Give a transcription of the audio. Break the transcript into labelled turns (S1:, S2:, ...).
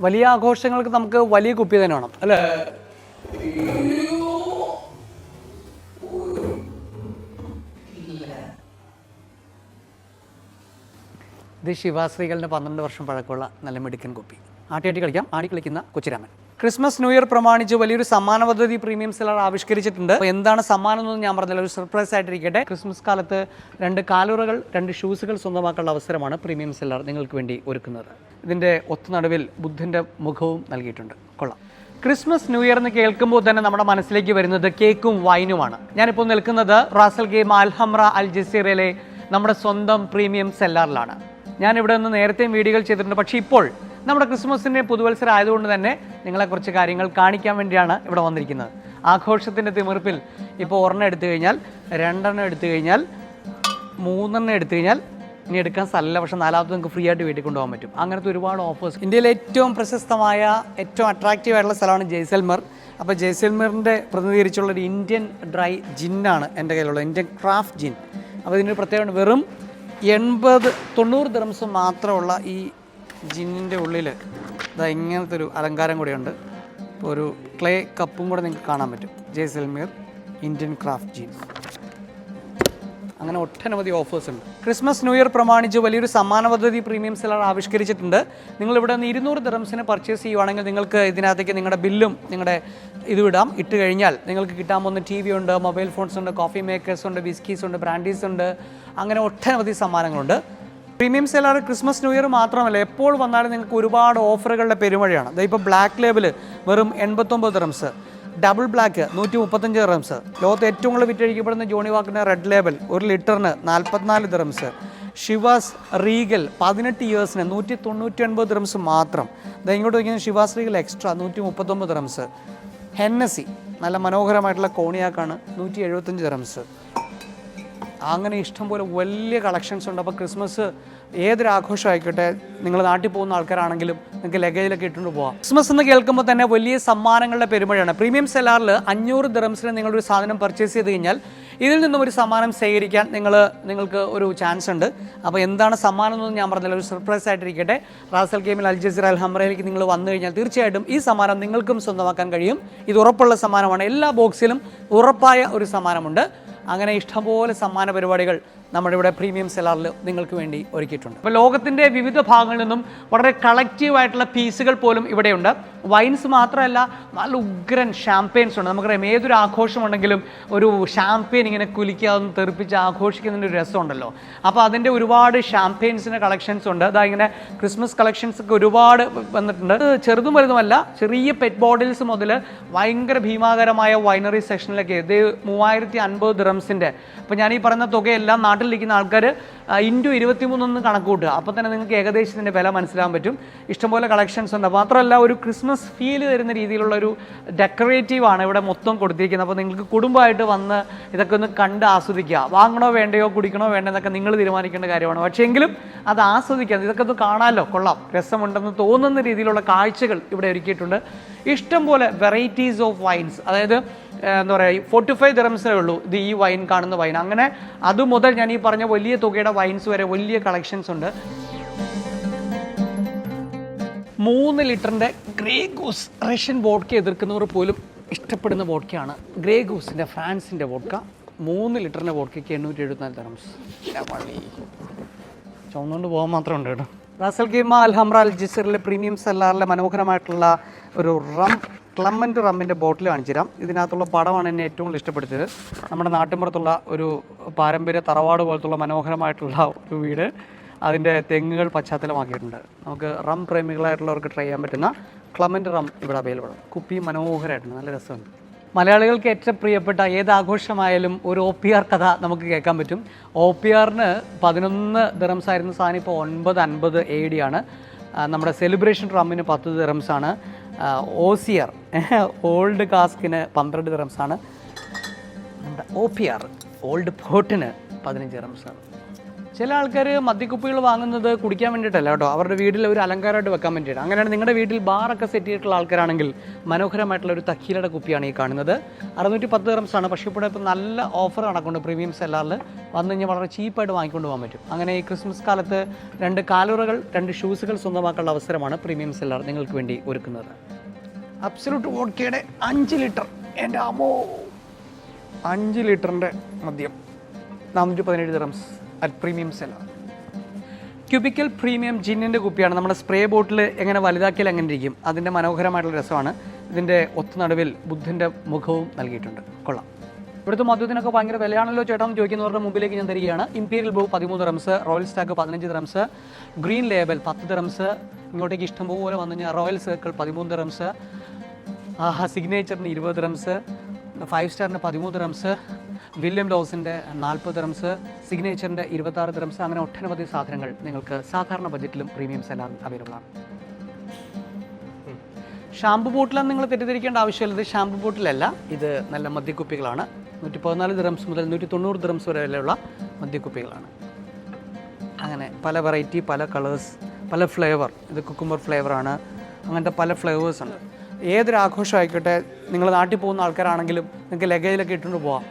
S1: വലിയ ആഘോഷങ്ങൾക്ക് നമുക്ക് വലിയ കുപ്പി തന്നെ വേണം അല്ലേ? ഇത് ശിവാശ്രീകളുടെ 12 വർഷം പഴക്കമുള്ള നല്ല മെഡിക്കൻ കുപ്പി. ആട്ടി കളിക്കാം, ആടി കളിക്കുന്ന കൊച്ചിരാമൻ. ക്രിസ്മസ് ന്യൂ ഇയർ പ്രമാണിച്ച് വലിയൊരു സമ്മാന പദ്ധതി പ്രീമിയം സെല്ലർ ആവിഷ്കരിച്ചിട്ടുണ്ട്. എന്താണ് സമ്മാനം എന്നൊന്നും ഞാൻ പറഞ്ഞില്ല, ഒരു സർപ്രൈസ് ആയിട്ടിരിക്കട്ടെ. ക്രിസ്മസ് കാലത്ത് 2 കാലുറകൾ 2 ഷൂസുകൾ സ്വന്തമാക്കാനുള്ള അവസരമാണ് പ്രീമിയം സെല്ലർ നിങ്ങൾക്ക് വേണ്ടി ഒരുക്കുന്നത്. ഇതിൻ്റെ ഒത്തുനടുവിൽ ബുദ്ധൻ്റെ മുഖവും നൽകിയിട്ടുണ്ട്. കൊള്ളാം. ക്രിസ്മസ് ന്യൂ ഇയർ എന്ന് കേൾക്കുമ്പോൾ തന്നെ നമ്മുടെ മനസ്സിലേക്ക് വരുന്നത് കേക്കും വൈനുമാണ്. ഞാനിപ്പോൾ നിൽക്കുന്നത് റാസൽ ഗെയിം അൽഹംറ അൽ ജസീറയിലെ നമ്മുടെ സ്വന്തം പ്രീമിയം സെല്ലറിലാണ്. ഞാനിവിടെ നിന്ന് നേരത്തെയും വീഡിയോകൾ ചെയ്തിട്ടുണ്ട്. പക്ഷേ ഇപ്പോൾ നമ്മുടെ ക്രിസ്മസിൻ്റെ പുതുവത്സരം ആയതുകൊണ്ട് തന്നെ നിങ്ങളെ കുറച്ച് കാര്യങ്ങൾ കാണിക്കാൻ വേണ്ടിയാണ് ഇവിടെ വന്നിരിക്കുന്നത്. ആഘോഷത്തിൻ്റെ തിമിർപ്പിൽ ഇപ്പോൾ 1 എടുത്തു കഴിഞ്ഞാൽ 2 എടുത്തു കഴിഞ്ഞാൽ 3 എടുത്തു കഴിഞ്ഞാൽ ഇനി എടുക്കാൻ സ്ഥലമില്ല, പക്ഷേ 4ാമത് നിങ്ങൾക്ക് ഫ്രീ ആയിട്ട് വീട്ടിൽ കൊണ്ടുപോകാൻ പറ്റും. അങ്ങനത്തെ ഒരുപാട് ഓഫേഴ്സ്. ഇന്ത്യയിലെ ഏറ്റവും പ്രശസ്തമായ ഏറ്റവും അട്രാക്റ്റീവ് ആയിട്ടുള്ള സ്ഥലമാണ് ജയ്സൽമർ. അപ്പോൾ ജയ്സൽമറിൻ്റെ പ്രതിനിധീകരിച്ചുള്ളൊരു ഇന്ത്യൻ ഡ്രൈ ജിന്നാണ് എൻ്റെ കയ്യിലുള്ള ഇന്ത്യൻ ക്രാഫ്റ്റ് ജിൻ. അപ്പോൾ ഇതിനൊരു പ്രത്യേകത, വെറും 80-90 ദിർഹംസ് മാത്രമുള്ള ഈ ജിന്നിൻ്റെ ഉള്ളിൽ ഇതാ ഇങ്ങനത്തെ ഒരു അലങ്കാരം കൂടെയുണ്ട്. ഇപ്പോൾ ഒരു ക്ലേ കപ്പും കൂടെ നിങ്ങൾക്ക് കാണാൻ പറ്റും. ജയ്സൽമീർ ഇന്ത്യൻ ക്രാഫ്റ്റ് ജിൻ. അങ്ങനെ ഒട്ടനവധി ഓഫേഴ്സ് ഉണ്ട്. ക്രിസ്മസ് ന്യൂ ഇയർ പ്രമാണിച്ച് വലിയൊരു സമ്മാന പദ്ധതി പ്രീമിയം സെല്ലർ ആവിഷ്കരിച്ചിട്ടുണ്ട്. നിങ്ങളിവിടെ നിന്ന് 200 ദിർഹംസിന് പർച്ചേസ് ചെയ്യുവാണെങ്കിൽ നിങ്ങൾക്ക് ഇതിനകത്തേക്ക് നിങ്ങളുടെ ബില്ലും നിങ്ങളുടെ ഇത് വിടാം. ഇട്ട് കഴിഞ്ഞാൽ നിങ്ങൾക്ക് കിട്ടാൻ പോകുന്ന TV ഉണ്ട്, മൊബൈൽ ഫോൺസ് ഉണ്ട്, കോഫി മേക്കേഴ്സ് ഉണ്ട്, ബിസ്ക്കീസ് ഉണ്ട്, ബ്രാൻഡീസ് ഉണ്ട്, അങ്ങനെ ഒട്ടനവധി സമ്മാനങ്ങളുണ്ട്. Premium Cellar Christmas New Year മാത്രമല്ല, എപ്പോൾ വന്നാലും നിങ്ങൾക്ക് ഒരുപാട് ഓഫറുകളുടെ പെരുമഴയാണ്. ഇപ്പോൾ ബ്ലാക്ക് ലേബിൾ വെറും 89 ദിർഹംസ്, ഡബിൾ ബ്ലാക്ക് 135 ദിർഹംസ്, ലോകത്ത് ഏറ്റവും കൂടുതൽ വിറ്റഴിക്കപ്പെടുന്ന ജോണി വാക്കിൻ്റെ റെഡ് ലേബൽ 1 ലിറ്ററിന് 44 ദിർഹംസ്, ഷിവാസ് റീഗൽ 18 ഇയേഴ്സിന് 199 ദിർഹംസ് മാത്രം. ഇങ്ങോട്ട് വയ്ക്കുന്ന Chivas Regal extra 139 dirhams. Hennessey നല്ല മനോഹരമായിട്ടുള്ള കോണിയാക്കാണ് 175 ദിർഹംസ്. അങ്ങനെ ഇഷ്ടംപോലെ വലിയ കളക്ഷൻസ് ഉണ്ട്. അപ്പോൾ ക്രിസ്മസ് ഏതൊരു ആഘോഷം ആയിക്കോട്ടെ, നിങ്ങൾ നാട്ടിൽ പോകുന്ന ആൾക്കാരാണെങ്കിലും നിങ്ങൾക്ക് ലഗേജിലൊക്കെ ഇട്ടുകൊണ്ട് പോകാം. ക്രിസ്മസ് എന്ന് കേൾക്കുമ്പോൾ തന്നെ വലിയ സമ്മാനങ്ങളുടെ പെരുമഴയാണ്. പ്രീമിയം സെല്ലാറിൽ 500 ദിർഹംസിന് നിങ്ങളൊരു സാധനം പർച്ചേസ് ചെയ്ത് കഴിഞ്ഞാൽ ഇതിൽ നിന്നും ഒരു സമ്മാനം ശേഖരിക്കാൻ നിങ്ങൾക്ക് ഒരു ചാൻസ് ഉണ്ട്. അപ്പോൾ എന്താണ് സമ്മാനം എന്നൊന്നും ഞാൻ പറഞ്ഞില്ല, ഒരു സർപ്രൈസ് ആയിട്ടിരിക്കട്ടെ. റാസൽ ഗെയിമിൽ അൽ ജസീറ അൽഹംറയിലേക്ക് നിങ്ങൾ വന്നു കഴിഞ്ഞാൽ തീർച്ചയായിട്ടും ഈ സമ്മാനം നിങ്ങൾക്കും സ്വന്തമാക്കാൻ കഴിയും. ഇത് ഉറപ്പുള്ള സമ്മാനമാണ്. എല്ലാ ബോക്സിലും ഉറപ്പായ ഒരു സമ്മാനമുണ്ട്. അങ്ങനെ ഇഷ്ടംപോലെ സമ്മാന പരിപാടികൾ നമ്മുടെ ഇവിടെ പ്രീമിയം സെല്ലാറിൽ നിങ്ങൾക്ക് വേണ്ടി ഒരുക്കിയിട്ടുണ്ട്. അപ്പോൾ ലോകത്തിൻ്റെ വിവിധ ഭാഗങ്ങളിൽ നിന്നും വളരെ കളക്റ്റീവായിട്ടുള്ള പീസുകൾ പോലും ഇവിടെയുണ്ട്. വൈൻസ് മാത്രമല്ല, നല്ല ഉഗ്രൻ ഷാമ്പെയിൻസ് ഉണ്ട്. നമുക്കറിയാം ഏതൊരു ആഘോഷമുണ്ടെങ്കിലും ഒരു ഷാമ്പെയിൻ ഇങ്ങനെ കുലിക്കാതെ തെറിപ്പിച്ച് ആഘോഷിക്കുന്നതിൻ്റെ ഒരു രസമുണ്ടല്ലോ. അപ്പോൾ അതിൻ്റെ ഒരുപാട് ഷാമ്പെയിൻസിൻ്റെ കളക്ഷൻസ് ഉണ്ട്. ഇങ്ങനെ ക്രിസ്മസ് കളക്ഷൻസ് ഒക്കെ ഒരുപാട് വന്നിട്ടുണ്ട്. ചെറുതും വലുതുമല്ല, ചെറിയ പെറ്റ് ബോട്ടിൽസ് മുതൽ ഭയങ്കര ഭീമാകരമായ വൈനറി സെക്ഷനിലൊക്കെ ഇത് 3050 ദിർഹംസിൻ്റെ. അപ്പോൾ ഞാൻ ഈ പറയുന്ന തുകയെല്ലാം നാട്ടിലിരിക്കുന്ന ആൾക്കാർ ഇൻറ്റു 23 കണക്ക് കൂട്ടുക. അപ്പോൾ തന്നെ നിങ്ങൾക്ക് ഏകദേശം ഇതിൻ്റെ വില മനസ്സിലാകാൻ പറ്റും. ഇഷ്ടംപോലെ കളക്ഷൻസ് ഉണ്ട്. മാത്രമല്ല ഒരു ക്രിസ്മസ് ഫീൽ തരുന്ന രീതിയിലുള്ളൊരു ഡെക്കറേറ്റീവാണ് ഇവിടെ മൊത്തം കൊടുത്തിരിക്കുന്നത്. അപ്പോൾ നിങ്ങൾക്ക് കുടുംബമായിട്ട് വന്ന് ഇതൊക്കെ ഒന്ന് കണ്ട് ആസ്വദിക്കുക. വാങ്ങണോ വേണ്ടയോ, കുടിക്കണോ വേണ്ടെന്നൊക്കെ നിങ്ങൾ തീരുമാനിക്കേണ്ട കാര്യമാണ്. പക്ഷേ എങ്കിലും അത് ആസ്വദിക്കുക. ഇതൊക്കെ ഒന്ന് കാണാമല്ലോ, കൊള്ളാം, രസമുണ്ടെന്ന് തോന്നുന്ന രീതിയിലുള്ള കാഴ്ചകൾ ഇവിടെ ഒരുക്കിയിട്ടുണ്ട്. ഇഷ്ടംപോലെ വെറൈറ്റീസ് ഓഫ് വൈൻസ്, അതായത് എന്താ പറയുക, 45 ദിർഹംസേ ഉള്ളൂ ഇത് ഈ വൈൻ കാണുന്ന വൈൻ. അങ്ങനെ അതുമുതൽ ഞാൻ ഈ പറഞ്ഞ വലിയ തുകയുടെ വൈൻസ് വരെ വലിയ കളക്ഷൻസ് ഉണ്ട്. 3 ലിറ്ററിൻ്റെ ഗ്രേ ഗൂസ് റഷ്യൻ വോഡ്ക എതിർക്കുന്നവർ പോലും ഇഷ്ടപ്പെടുന്ന വോഡ്കയാണ് ഗ്രേ ഗൂസിൻ്റെ ഫ്രാൻസിൻ്റെ വോഡ്ക. 3 ലിറ്ററിൻ്റെ വോഡ്കയ്ക്ക് 874 ദിർഹംസ്. ചുവന്നുകൊണ്ട് പോകാൻ മാത്രം ഉണ്ട് കേട്ടോ. റാസൽ ഗെയിം അൽഹംറ അൽ ജസീറിലെ പ്രീമിയം സെല്ലാറിലെ മനോഹരമായിട്ടുള്ള ഒരു ക്ലമ്മൻ്റ് റമ്മിൻ്റെ ബോട്ടിൽ കാണിച്ചു തരാം. ഇതിനകത്തുള്ള പടമാണ് എന്നെ ഏറ്റവും കൂടുതൽ ഇഷ്ടപ്പെടുത്തിയത്. നമ്മുടെ നാട്ടിൻപുറത്തുള്ള ഒരു പാരമ്പര്യ തറവാട് പോലത്തുള്ള മനോഹരമായിട്ടുള്ള ഒരു വീട്, അതിൻ്റെ തെങ്ങുകൾ പശ്ചാത്തലമാക്കിയിട്ടുണ്ട്. നമുക്ക് റം പ്രേമികളായിട്ടുള്ളവർക്ക് ട്രൈ ചെയ്യാൻ പറ്റുന്ന ക്ലമ്മൻ്റ് റം ഇവിടെ അവൈലബിൾ ആണ്. കുപ്പി മനോഹരമായിട്ടുണ്ട്, നല്ല രസമുണ്ട്. മലയാളികൾക്ക് ഏറ്റവും പ്രിയപ്പെട്ട ഏത് ആഘോഷമായാലും ഒരു OPR കഥ നമുക്ക് കേൾക്കാൻ പറ്റും. OPRന് 11 ദിർഹംസ് ആയിരുന്ന സാധനം ഇപ്പോൾ 950 AD ആണ്. നമ്മുടെ സെലിബ്രേഷൻ റമ്മിന് 10 ദിർഹംസ് ആണ്. OCR ഓൾഡ് കാസ്കിന് 12 ദിർഹംസ് ആണ്. നമ്മുടെ OPR ഓൾഡ് പോട്ടിന് 15 ദിർഹംസ് ആണ്. ചില ആൾക്കാർ മദ്യക്കുപ്പികൾ വാങ്ങുന്നത് കുടിക്കാൻ വേണ്ടിയിട്ടല്ല കേട്ടോ, അവരുടെ വീട്ടിൽ ഒരു അലങ്കാരമായിട്ട് വെക്കാൻ വേണ്ടിയിട്ട്. അങ്ങനെയാണ് നിങ്ങളുടെ വീട്ടിൽ ബാറൊക്കെ സെറ്റ് ചെയ്തിട്ടുള്ള ആൾക്കാരാണെങ്കിൽ മനോഹരമായിട്ടുള്ള ഒരു തക്കീലയുടെ കുപ്പിയാണ് ഈ കാണുന്നത്. 610 ദിർഹംസാണ്. പക്ഷേ ഇവിടെ ഇപ്പോൾ നല്ല ഓഫർ നടക്കുന്നുണ്ട് പ്രീമിയം സെല്ലാറിൽ. വന്നു കഴിഞ്ഞാൽ വളരെ ചീപ്പായിട്ട് വാങ്ങിക്കൊണ്ട് പോകാൻ പറ്റും. അങ്ങനെ ഈ ക്രിസ്മസ് കാലത്ത് 2 കാലുറകൾ 2 ഷൂസുകൾ സ്വന്തമാക്കാനുള്ള അവസരമാണ് പ്രീമിയം സെല്ലാർ നിങ്ങൾക്ക് വേണ്ടി ഒരുക്കുന്നത്. അബ്സല്യൂട്ട് വോഡ്കയുടെ 5 ലിറ്റർ, എൻ്റെ അമ്മോ, 5 ലിറ്ററിൻ്റെ മദ്യം 417 dirhams at Premium Cellar. Cubical premium ജിന്നിൻ്റെ കുപ്പിയാണ്. നമ്മുടെ സ്പ്രേ ബോട്ടിൽ എങ്ങനെ വലുതാക്കിയാൽ എങ്ങനെ ഇരിക്കും, അതിൻ്റെ മനോഹരമായിട്ടുള്ള രസമാണ്. ഇതിൻ്റെ ഒത്തുനടുവിൽ ബുദ്ധൻ്റെ മുഖവും നൽകിയിട്ടുണ്ട്. കൊള്ളാം. ഇവിടുത്തെ മദ്യത്തിനൊക്കെ ഭയങ്കര വിലയാണല്ലോ ചേട്ടാന്ന് ചോദിക്കുന്നവരുടെ മുമ്പിലേക്ക് ഞാൻ തരികയാണ്. Imperial Blue 13 dirhams, Royal Stag 15 dirhams, Green Label 10 dirhams, ഇങ്ങോട്ടേക്ക് ഇഷ്ടംപോലെ വന്നു കഴിഞ്ഞാൽ റോയൽ സർക്കിൾ 13 ദിർഹംസ്, സിഗ്നേച്ചറിന് 20 ദിർഹംസ്, 5 സ്റ്റാറിന് 13 ദിർഹംസ്, വില്യം ലോസിൻ്റെ 40 ദിർഹംസ്, സിഗ്നേച്ചറിൻ്റെ 26 ദിർഹംസ്. അങ്ങനെ ഒട്ടനവധി സാധനങ്ങൾ നിങ്ങൾക്ക് സാധാരണ ബജറ്റിലും പ്രീമിയം സെല്ലാർ അവൈലബിൾ ആണ്. ഷാമ്പു ബോട്ടിലാണ് നിങ്ങൾ തെറ്റിദ്ധരിക്കേണ്ട ആവശ്യമില്ല. ഇത് ഷാമ്പു ബോട്ടിലല്ല, ഇത് നല്ല മദ്യക്കുപ്പികളാണ്. 114 ദിർഹംസ് മുതൽ 190 ദിർഹംസ് വരെയുള്ള മദ്യക്കുപ്പികളാണ്. അങ്ങനെ പല വെറൈറ്റി, പല കളേഴ്സ്, പല ഫ്ലേവർ. ഇത് കുക്കുംബർ ഫ്ലേവറാണ്. അങ്ങനത്തെ പല ഫ്ലേവേഴ്സ് ഉണ്ട്. ഏതൊരു ആഘോഷം ആയിക്കോട്ടെ, നിങ്ങൾ നാട്ടിൽ പോകുന്ന ആൾക്കാരാണെങ്കിലും നിങ്ങൾക്ക് ലഗേജിലൊക്കെ ഇട്ടുകൊണ്ട് പോകാം.